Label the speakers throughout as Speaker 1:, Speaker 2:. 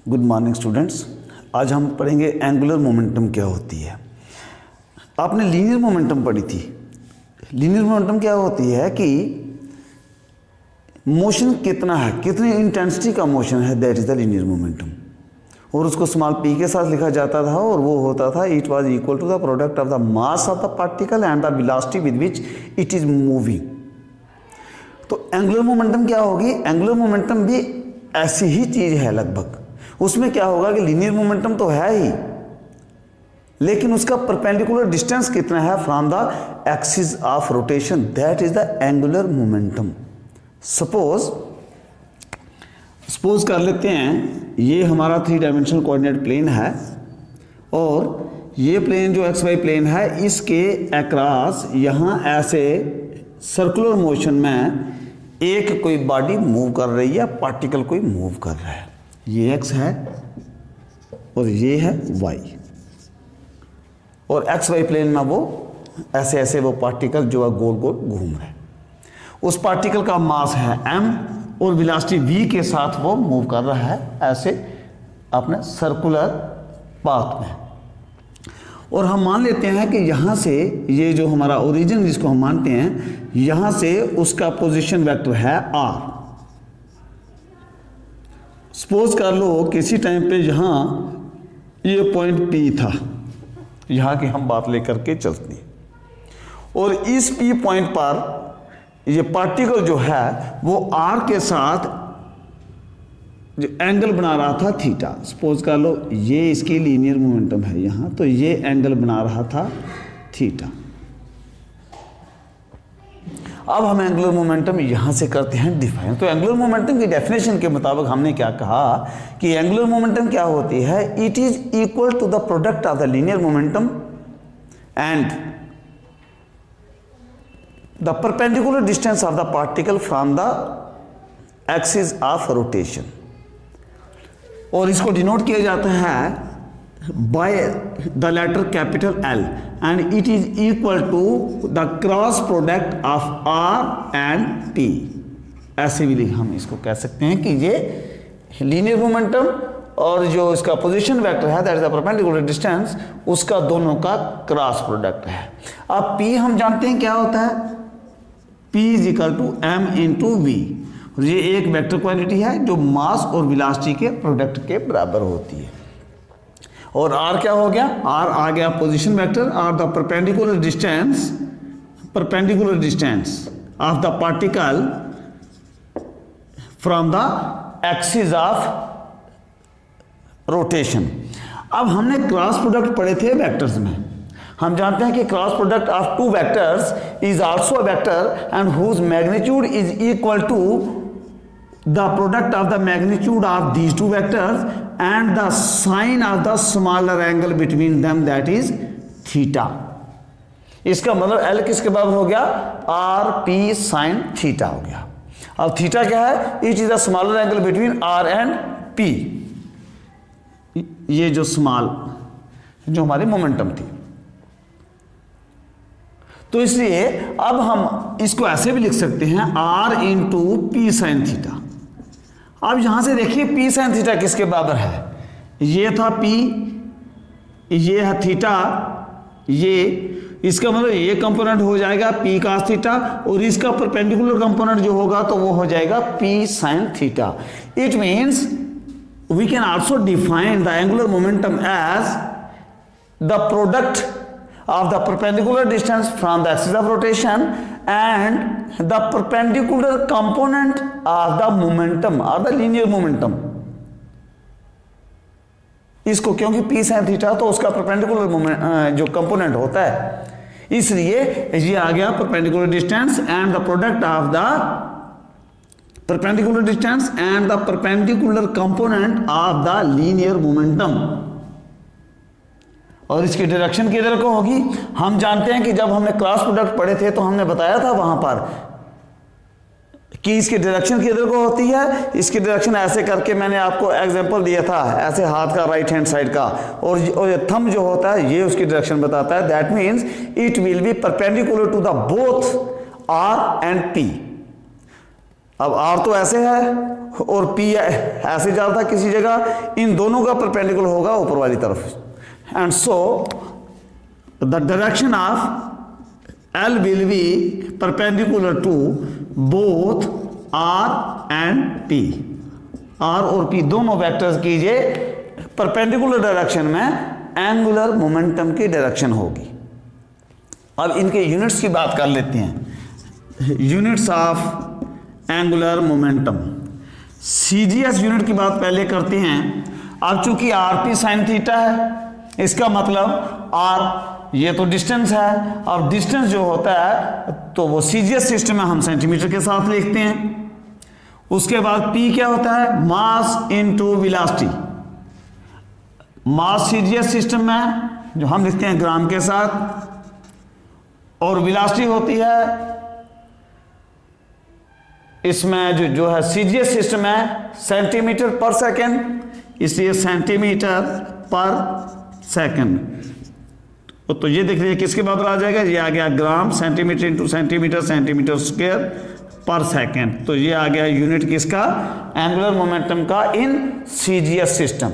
Speaker 1: Good morning students. आज हम पढ़ेंगे एंगुलर मोमेंटम क्या होती है। आपने लीनियर मोमेंटम पढ़ी थी। लीनियर मोमेंटम क्या होती है कि मोशन कितना है, कितनी इंटेंसिटी का मोशन है, that is the linear momentum. और उसको स्मॉल p के साथ लिखा जाता था और वो होता था it was equal to the product of the mass of the particle and the velocity with which it is moving. तो एंगुलर मोमेंटम क्या होगी? एंगुलर मोमेंटम भी ऐसी ही चीज है लगभग। उसमें क्या होगा कि लीनियर मोमेंटम तो है ही, लेकिन उसका परपेंडिकुलर डिस्टेंस कितना है from the axis of rotation, that is the angular momentum. Suppose कर लेते हैं ये हमारा 3 डायमेंशनल कोऑर्डिनेट प्लेन है और ये प्लेन जो एक्स वाई प्लेन है इसके अक्रॉस यहाँ ऐसे सर्कुलर मोशन में एक कोई बॉडी मूव कर रही है, पार्टिकल कोई मूव कर रहा है। ये x है और ये है y, और एक्स वाई प्लेन में वो ऐसे ऐसे वो पार्टिकल जो है गोल गोल घूम रहा है। उस पार्टिकल का मास है m और वेलोसिटी v के साथ वो मूव कर रहा है ऐसे अपने सर्कुलर पाथ में। और हम मान लेते हैं कि यहाँ से ये जो हमारा ओरिजिन जिसको हम मानते हैं, यहाँ से उसका पोजीशन वेक्टर है r। सपोज कर लो किसी टाइम पे यहाँ ये पॉइंट P था, यहाँ की हम बात लेकर के चलते हैं, और इस P पॉइंट पर ये पार्टिकल जो है वो R के साथ जो एंगल बना रहा था थीटा। सपोज कर लो ये इसकी लीनियर मोमेंटम है यहाँ, तो ये एंगल बना रहा था थीटा। अब हम एंगुलर मोमेंटम यहाँ से करते हैं डिफाइन। तो एंगुलर मोमेंटम की डेफिनेशन के मुताबिक हमने क्या कहा कि एंगुलर मोमेंटम क्या होती है? It is equal to the product of the linear momentum and the perpendicular distance of the particle from the axis of rotation. और इसको डिनोट किया जाता है by the letter capital L and it is equal to the cross product of R and P। ऐसे भी हम इसको कह सकते हैं कि ये लीनियर मोमेंटम और जो इसका पोजीशन वेक्टर है that is the perpendicular distance, उसका दोनों का क्रॉस प्रोडक्ट है। अब P हम जानते हैं क्या होता है, P is equal to M into V। ये एक वेक्टर क्वांटिटी है जो मास और वेलोसिटी के प्रोडक्ट के बराबर होती है। और R क्या हो गया? R आ गया पोजीशन वेक्टर और the perpendicular distance of the particle from the axis of rotation. अब हमने क्रॉस प्रोडक्ट पढ़े थे वेक्टर्स में। हम जानते हैं कि cross product of 2 vectors is also a vector and whose magnitude is equal to the product of the magnitude of these 2 vectors and the sine of the smaller angle between them, that is theta। इसका मतलब L किसके बराबर हो गया? R P sin theta हो गया। अब theta क्या है? It is the smaller angle between R and P। ये जो स्मॉल जो हमारी मोमेंटम थी, तो इसलिए अब हम इसको ऐसे भी लिख सकते हैं R into P sin theta. अब यहां से देखिए P sin थीटा किसके बराबर है? ये था P, ये है थीटा, ये इसका मतलब ये कंपोनेंट हो जाएगा P cos थीटा और इसका परपेंडिकुलर कंपोनेंट जो होगा तो वो हो जाएगा P sin theta. It means we can also define the angular momentum as the product of the perpendicular distance from the axis of rotation and the perpendicular component of the momentum or the linear momentum। इसको क्योंकि P sin theta तो उसका perpendicular जो component होता है, इसलिए ये आ गया perpendicular distance and the product of the perpendicular distance and the perpendicular component of the linear momentum. और इसकी डायरेक्शन किधर को होगी? हम जानते हैं कि जब हमने क्रॉस प्रोडक्ट पढ़े थे तो हमने बताया था वहां पर कि इसकी डायरेक्शन किधर को होती है। इसकी डायरेक्शन ऐसे करके मैंने आपको एग्जांपल दिया था, ऐसे हाथ का राइट हैंड साइड का, और थंब जो होता है ये उसकी डायरेक्शन बताता है। That means it will be perpendicular to the both R and P। अब आर तो ऐसे है और पी ऐसे जा रहा था किसी जगह, इन दोनों का परपेंडिकुलर होगा ऊपर वाली तरफ, and so the direction of L will be perpendicular to both R and P. R और P दोनों वेक्टर्स की ये परपेंडिकुलर डायरेक्शन में एंगुलर मोमेंटम की डायरेक्शन होगी। अब इनके यूनिट्स की बात कर लेते हैं। Units of angular momentum, CGS unit की बात पहले करते हैं। अब चूंकि RP sin थीटा है, इसका मतलब R ये तो डिस्टेंस है, और डिस्टेंस जो होता है तो वो CGS सिस्टम में हम सेंटीमीटर के साथ लिखते हैं। उसके बाद P क्या होता है, मास इनटू वेलोसिटी। मास CGS सिस्टम में जो हम लिखते हैं ग्राम के साथ, और वेलोसिटी होती है इसमें जो है CGS सिस्टम है सेंटीमीटर पर सेकेंड, इसलिए सेंटीमीटर पर सेकेंड। तो ये देख लीजिए किसके बराबर आ जाएगा, ये आ गया gram, centimetre into centimetre, centimetre square पर सेकेंड। तो ये आ गया यूनिट किसका, एंगुलर मोमेंटम का इन CGS सिस्टम।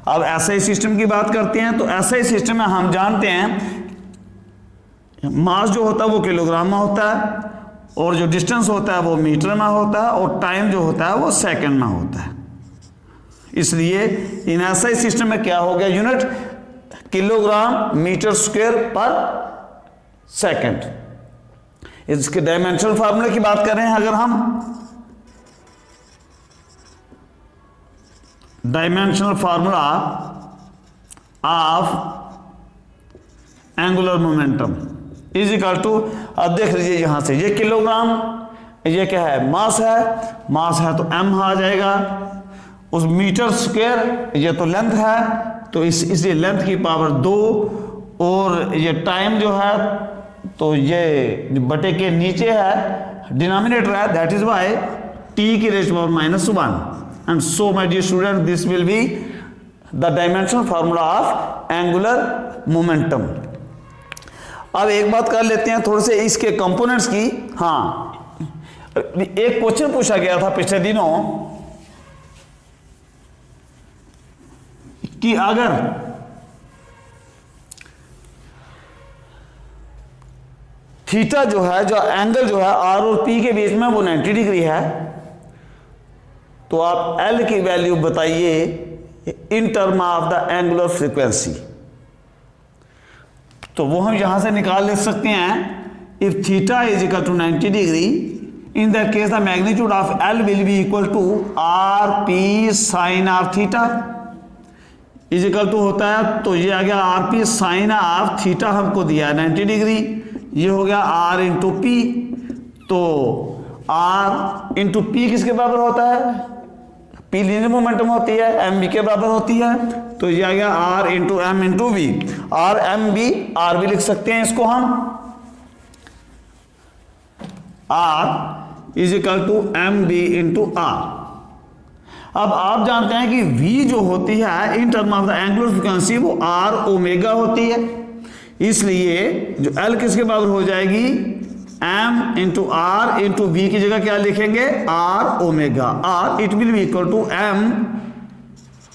Speaker 1: अब SI सिस्टम की बात करते हैं। तो SI सिस्टम में हम जानते हैं मास जो होता है वो किलोग्राम में होता है, और जो डिस्टेंस होता है वो मीटर में होता है, और टाइम जो होता है वो सेकेंड में होता है। इसलिए इन SI सिस्टम में क्या हो गया unit, kilogram metre square per second. इसके डायमेंशनल फार्मूले की बात करें अगर हम, dimensional formula of angular momentum is equal to, अब देख लीजिए यहां से ये किलोग्राम, ये क्या है, मास है तो m आ जाएगा, उस मीटर स्क्वायर ये तो लेंथ है तो इसलिए लेंथ की पावर 2, और ये टाइम जो है तो ये बटे के नीचे है, डिनोमिनेटर है, दैट इज वाई t की raise power -1, and so my dear student this will be the dimensional formula of angular momentum. अब एक बात कर लेते हैं थोड़े से इसके कंपोनेंट्स की। हाँ, एक क्वेश्चन पूछा गया था पिछले दिनों कि अगर थीटा जो है, जो एंगल जो है R और P के बीच में वो 90 डिग्री है, तो आप L की वैल्यू बताइए in term of the angular frequency. तो वो हम यहां से निकाल ले सकते हैं। If theta is equal to 90 degree, in that case the magnitude of L will be equal to RP sine of theta is equal to होता है, तो ये आ गया RP साइन ऑफ थीटा, हमको दिया है 90 डिग्री, ये हो गया R इंटू पी। तो R इंटू पी किसके बराबर होता है, P लीनियर मोमेंटम होती है, mv के बराबर होती है, तो ये आ गया R into M into V, R M V, R भी लिख सकते हैं इसको हम, R is equal to M V into R. अब आप जानते हैं कि V जो होती है in term of the angular frequency वो R ओमेगा होती है, इसलिए जो L किसके बराबर हो जाएगी, M into R into V की जगह क्या लिखेंगे, R omega, R it will be equal to M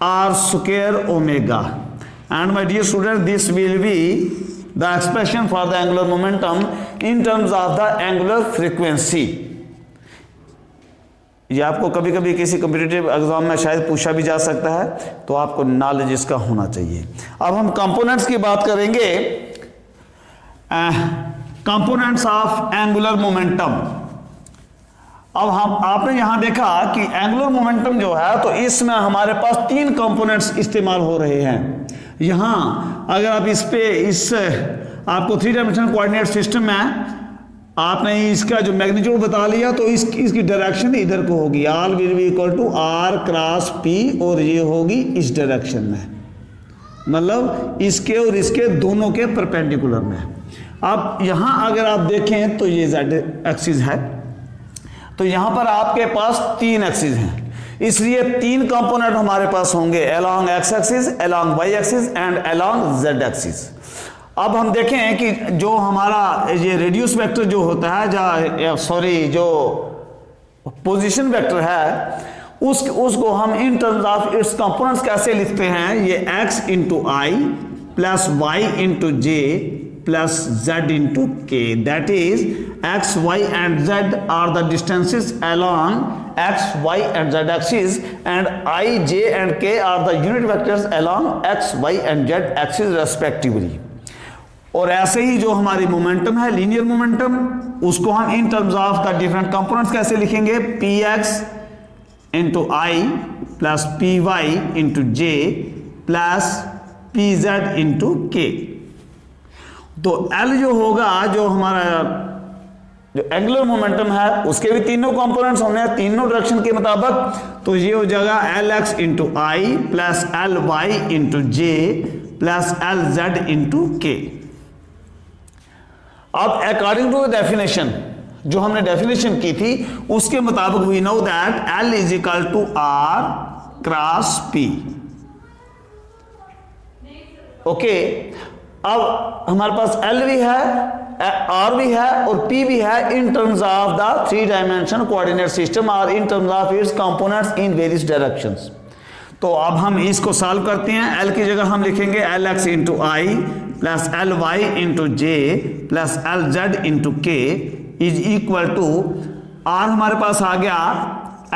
Speaker 1: R square omega. And my dear student this will be the expression for the angular momentum in terms of the angular frequency. ये आपको कभी कभी किसी competitive exam में शायद पूछा भी जा सकता है, तो आपको नॉलेज इसका होना चाहिए। अब हम कंपोनेंट्स की बात करेंगे, कंपोनेंट्स ऑफ एंगुलर मोमेंटम। अब आपने यहां देखा कि एंगुलर मोमेंटम जो है तो इसमें हमारे पास 3 कंपोनेंट्स इस्तेमाल हो रहे हैं। यहां अगर आप इस आपको 3 डायमेंशनल कोऑर्डिनेट सिस्टम में आपने इसका जो मैग्नीट्यूड बता लिया, तो इसकी डायरेक्शन इधर को होगी, R will be equal to R cross P, और ये होगी इस डायरेक्शन में, मतलब इसके और इसके दोनों के परपेंडिकुलर में। अब यहां अगर आप देखें तो ये Z एक्सिस है, तो यहां पर आपके पास 3 एक्सिस हैं, इसलिए 3 कंपोनेंट हमारे पास होंगे, along X axis, along Y axis and along Z axis. अब हम देखें कि जो हमारा ये रेडियस वेक्टर जो होता है, जो पोजीशन वेक्टर है, उसको हम इन टर्म्स ऑफ इट्स कंपोनेंट्स कैसे लिखते हैं, ये x into I plus Y into J plus z into के, that is x, y and z are the distances along x, y and z axis and I, j and k are the unit vectors along x, y and z axis respectively। और ऐसे ही जो हमारी momentum है, linear momentum, उसको हम इन terms of the different components कैसे लिखेंगे, px into I plus P Y into J plus P Z into के। तो L जो होगा, जो हमारा जो एंगुलर मोमेंटम है, उसके भी तीनों कंपोनेंट्स होने हैं तीनों डायरेक्शन के मुताबिक, तो ये हो जाएगा L X into I plus L Y into J plus L Z into के। अब अकॉर्डिंग टू द डेफिनेशन, जो हमने डेफिनेशन की थी उसके मुताबिक we know that L is equal to R cross P. Okay, अब हमारे पास L भी है, R भी है और P भी है in terms of the 3 dimension coordinate system और in terms of its components in various directions. तो अब हम इसको सॉल्व करते हैं। L की जगह हम लिखेंगे L X into I plus L Y into J plus L Z into के इज इक्वल टू आर हमारे पास आ गया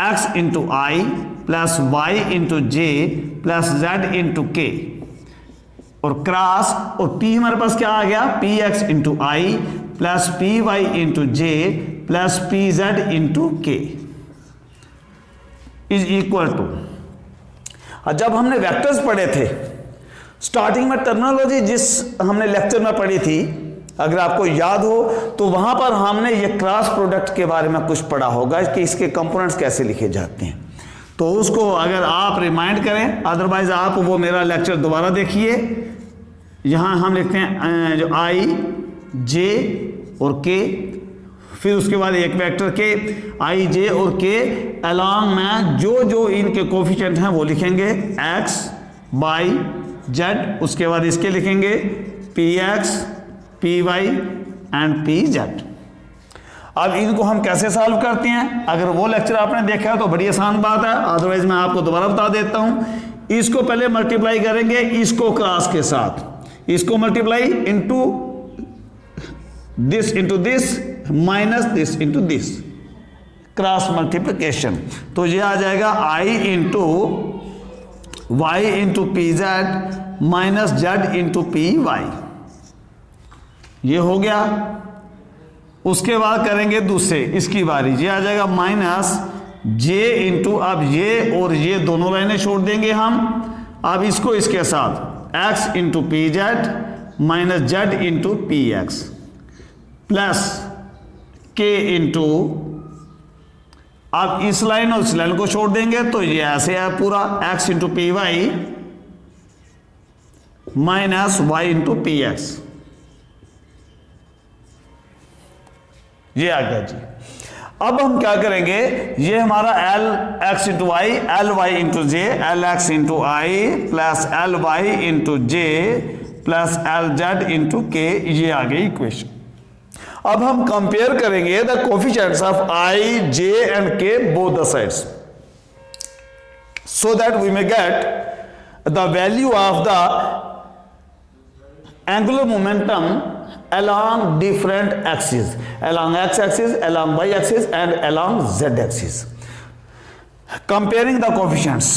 Speaker 1: x into I plus Y into J plus Z into के और क्रॉस, और P हमारे पास क्या आ गया, P x into I plus P Y into J plus P Z into के इज इक्वल टू। जब हमने वेक्टर्स पढ़े थे स्टार्टिंग में, टर्मिनोलॉजी जिस हमने लेक्चर में पढ़ी थी, अगर आपको याद हो तो वहां पर हमने ये क्रॉस प्रोडक्ट के बारे में कुछ पढ़ा होगा कि इसके कंपोनेंट्स कैसे लिखे जाते हैं। तो उसको अगर आप रिमाइंड करें, अदरवाइज आप वो मेरा लेक्चर दोबारा देखिए। यहाँ हम लिखते हैं जो आई जे और के, फिर उसके बाद एक वेक्टर के आई जे और के अलॉन्ग में जो जो इनके कोफिशिएंट हैं वो लिखेंगे एक्स वाई जेड, उसके बाद इसके लिखेंगे P X P Y and P Z. अब इनको हम कैसे सॉल्व करते हैं, अगर वो लेक्चर आपने देखा है तो बड़ी आसान बात है, अदरवाइज मैं आपको दोबारा बता देता हूं। इसको पहले मल्टीप्लाई करेंगे इसको क्रॉस के साथ, इसको multiply into this minus this into this, cross multiplication. तो ये आ जाएगा I into Y into P Z minus Z into P Y, ये हो गया। उसके बाद करेंगे दूसरे, इसकी बारी, ये आ जाएगा माइनस जे इंटू, अब ये और ये दोनों लाइनें छोड़ देंगे हम। अब इसको इसके साथ x into P Z minus Z into P x plus के इंटू, अब इस लाइन और इस लाइन को छोड़ देंगे तो ये ऐसे है पूरा, X into P Y minus Y into P X, ये आ गया जी। अब हम क्या करेंगे, ये हमारा L X into Y, L Y into J, L X into I plus L Y into J plus L Z into K, ये आ गई इक्वेशन। अब हम कंपेयर करेंगे the coefficients of I J and K both the sides, so that we may get the value of the angular momentum along different axes, along x axis, along y axis and along z axis. Comparing the coefficients,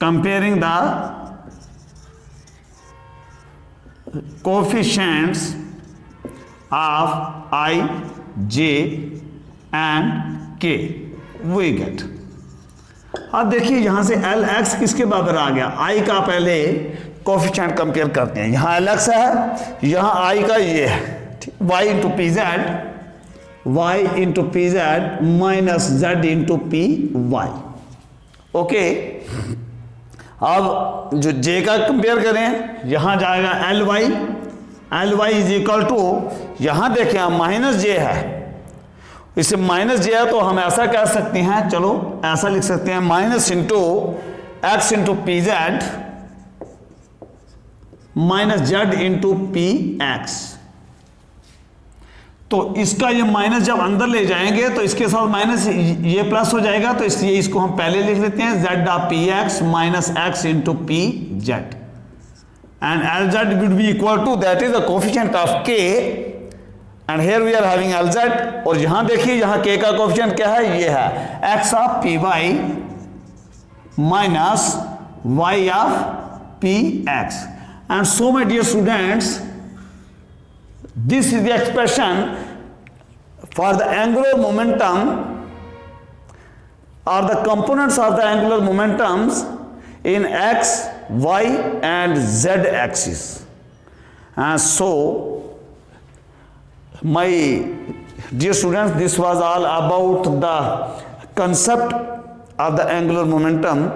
Speaker 1: comparing the coefficients of I, J and K we get। अब देखिए यहां से L x किसके बराबर आ गया, आई का पहले coefficient compare करते हैं। यहां एल एक्स है, यहां आई का ये है, Y into P Z, Y into P Z minus Z into P Y. Okay, अब जो जे का कंपेयर करें, यहां जाएगा L Y is equal to, यहां देखें आप माइनस जे है, इससे माइनस जे है तो हम ऐसा कह सकते हैं, चलो ऐसा लिख सकते हैं, minus into x into P Z minus Z into P x तो इसका ये माइनस जब अंदर ले जाएंगे तो इसके साथ माइनस ये प्लस हो जाएगा, तो इसलिए इसको हम पहले लिख लेते हैं z of P x minus x into P Z, and LZ would be equal to, that is the coefficient of k, and here we are having LZ, और यहां देखिए यहां k का कोफिशिएंट क्या है, ये है x of P Y minus y of P X, and so my dear students, this is the expression for the angular momentum or the components of the angular momentums in x, y and z axis. And so my dear students, this was all about the concept of the angular momentum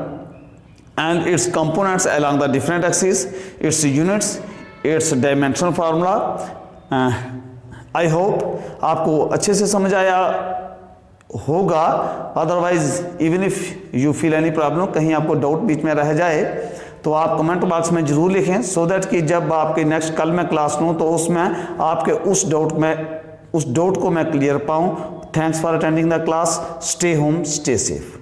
Speaker 1: and its components along the different axes, its units, its dimensional formula. I hope आपको अच्छे से समझ आया होगा, otherwise even if you feel any problem, कहीं आपको doubt बीच में रह जाए तो आप कमेंट बॉक्स में जरूर लिखें, सो दैट कि जब आपके नेक्स्ट कल मैं क्लास लूँ तो उसमें आपके उस डाउट को मैं क्लियर पाऊँ। Thanks for attending the class, stay home, stay safe.